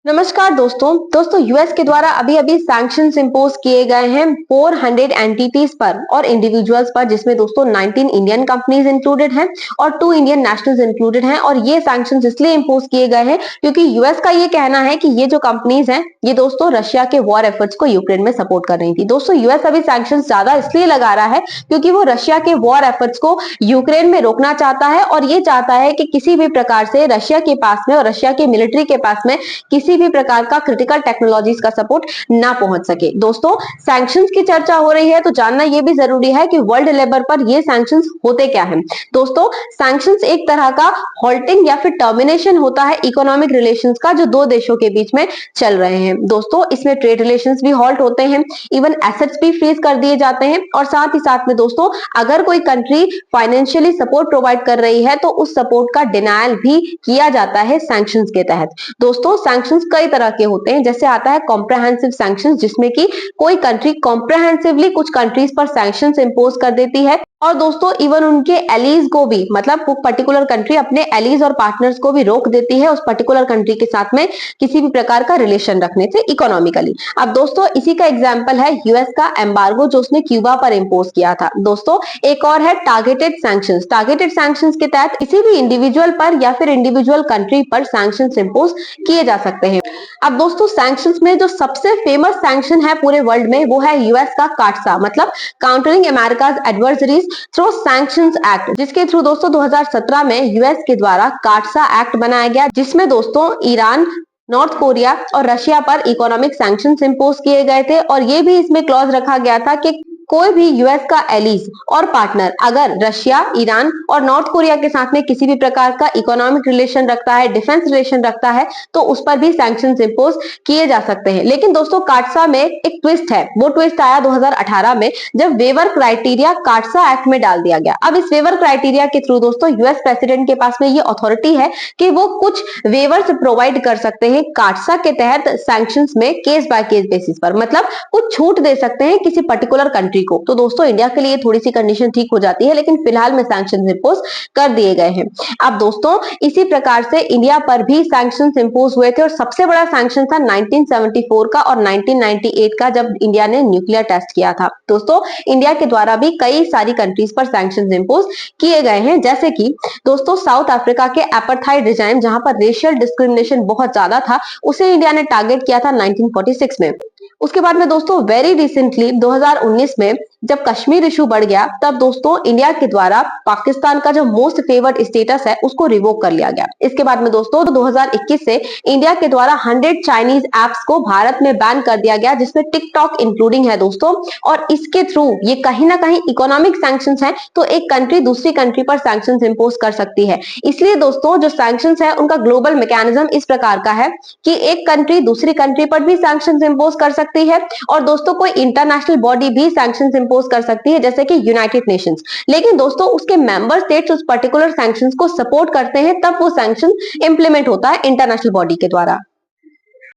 नमस्कार दोस्तों यूएस के द्वारा अभी अभी सैंक्शंस इंपोज किए गए हैं 400 एंटिटीज पर और इंडिविजुअल्स पर, जिसमें दोस्तों 19 इंडियन कंपनीज इंक्लूडेड हैं और 2 इंडियन नेशनल्स इंक्लूडेड हैं। और ये सैंक्शंस इसलिए इंपोज किए गए हैं क्योंकि यूएस का ये कहना है कि ये जो कंपनीज हैं ये दोस्तों रशिया के वॉर एफर्ट्स को यूक्रेन में सपोर्ट कर रही थी। दोस्तों यूएस अभी सैंक्शंस ज्यादा इसलिए लगा रहा है क्योंकि वो रशिया के वॉर एफर्ट्स को यूक्रेन में रोकना चाहता है और ये चाहता है कि किसी भी प्रकार से रशिया के पास में और रशिया के मिलिट्री के पास में किसी भी प्रकार का क्रिटिकल टेक्नोलॉजीज का सपोर्ट ना पहुंच सके। दोस्तों सैंक्शंस की चर्चा हो रही है तो जानना यह भी जरूरी है कि वर्ल्ड लेवल पर ये सैंक्शंस होते क्या हैं। दोस्तों सैंक्शंस एक तरह का हॉल्टिंग या फिर टर्मिनेशन होता है इकोनॉमिक रिलेशंस का, जो दो देशों के बीच में चल रहे हैं। दोस्तों इसमें ट्रेड रिलेशंस भी हॉल्ट होते हैं, इवन एसेट्स भी फ्रीज कर दिए जाते हैं और साथ ही साथ में दोस्तों अगर कोई कंट्री फाइनेंशियली सपोर्ट प्रोवाइड कर रही है तो उस सपोर्ट का डिनायल भी किया जाता है सैंक्शंस के तहत। दोस्तों सैंक्शंस कई तरह के होते हैं, जैसे आता है कॉम्प्रहेंसिव सैंक्शंस, जिसमें कि कोई कंट्री कॉम्प्रहेंसिवली कुछ कंट्रीज पर सैंक्शंस इंपोज कर देती है और दोस्तों इवन उनके एलीज को भी, मतलब वो पर्टिकुलर कंट्री अपने एलीज और पार्टनर्स को भी रोक देती है उस पर्टिकुलर कंट्री के साथ में किसी भी प्रकार का रिलेशन रखने से इकोनॉमिकली। अब दोस्तों इसी का एग्जांपल है यूएस का एम्बार्गो जो उसने क्यूबा पर इंपोज किया था। दोस्तों एक और है टारगेटेड सैंक्शंस। टारगेटेड सैंक्शंस के तहत किसी भी इंडिविजुअल पर या फिर इंडिविजुअल कंट्री पर सैंक्शंस इंपोज किए जा सकते हैं। अब दोस्तों सैंक्शंस में जो सबसे फेमस सैंक्शन है पूरे वर्ल्ड में वो है यूएस का काटसा, मतलब countering America's adversaries through sanctions act, जिसके थ्रू दोस्तों 2017 में यूएस के द्वारा काटसा एक्ट बनाया गया, जिसमें दोस्तों ईरान, नॉर्थ कोरिया और रशिया पर इकोनॉमिक सैंक्शंस इंपोज किए गए थे। और ये भी इसमें क्लॉज रखा गया था कि कोई भी यूएस का एलीज और पार्टनर अगर रशिया, ईरान और नॉर्थ कोरिया के साथ में किसी भी प्रकार का इकोनॉमिक रिलेशन रखता है, डिफेंस रिलेशन रखता है, तो उस पर भी सैंक्शंस इंपोज किए जा सकते हैं। लेकिन दोस्तों काटसा में एक ट्विस्ट है। वो ट्विस्ट आया 2018 में जब वेवर क्राइटेरिया काटसा एक्ट में डाल दिया गया। अब इस वेवर क्राइटेरिया के थ्रू दोस्तों यूएस प्रेसिडेंट के पास में ये अथॉरिटी है कि वो कुछ वेवर्स प्रोवाइड कर सकते हैं काटसा के तहत सैंक्शंस में केस बाय केस बेसिस पर, मतलब कुछ छूट दे सकते हैं किसी पर्टिकुलर कंट्री को। तो दोस्तों इंडिया के लिए थोड़ी सी कंडीशन ठीक हो जाती है, लेकिन फिलहाल में सैंक्शंस इंपोज कर दिए गए हैं। अब दोस्तों इसी प्रकार से इंडिया पर भी सैंक्शंस इंपोज हुए थे और सबसे बड़ा सैंक्शन था 1974 का और 1998 का, जब इंडिया ने न्यूक्लियर टेस्ट किया था। दोस्तों इंडिया के द्वारा भी कई सारी कंट्रीज पर सैंक्शंस इंपोज किए गए हैं, जैसे कि दोस्तों साउथ अफ्रीका के एपार्थाइड रिजाइम, जहां पर रेशियल डिस्क्रिमिनेशन बहुत ज्यादा था, उसे इंडिया ने टारगेट किया था 1946 में। उसके बाद में दोस्तों वेरी रिसेंटली 2019 में जब कश्मीर इशू बढ़ गया, तब दोस्तों इंडिया के द्वारा पाकिस्तान का जो मोस्ट फेवर्ड स्टेटस है उसको रिवोक कर लिया गया। इसके बाद में दोस्तों 2021 से इंडिया के द्वारा 100 चाइनीज एप्स को भारत में बैन कर दिया गया, जिसमें टिकटॉक इंक्लूडिंग है दोस्तों। और इसके थ्रू ये कहीं ना कहीं इकोनॉमिक सैंक्शंस है, तो एक कंट्री दूसरी कंट्री पर सैंक्शंस इंपोज कर सकती है। इसलिए दोस्तों जो सैंक्शंस है उनका ग्लोबल मैकेनिज्म इस प्रकार का है कि एक कंट्री दूसरी कंट्री पर भी सैंक्शंस इंपोज कर सकती है और दोस्तों कोई इंटरनेशनल बॉडी भी सैंक्शंस इंपोज कर सकती है, जैसे कि यूनाइटेड नेशंस। लेकिन दोस्तों उसके मेंबर स्टेट्स उस पर्टिकुलर सैंक्शंस को सपोर्ट करते हैं, तब वो सैंक्शन इंप्लीमेंट होता है इंटरनेशनल बॉडी के द्वारा।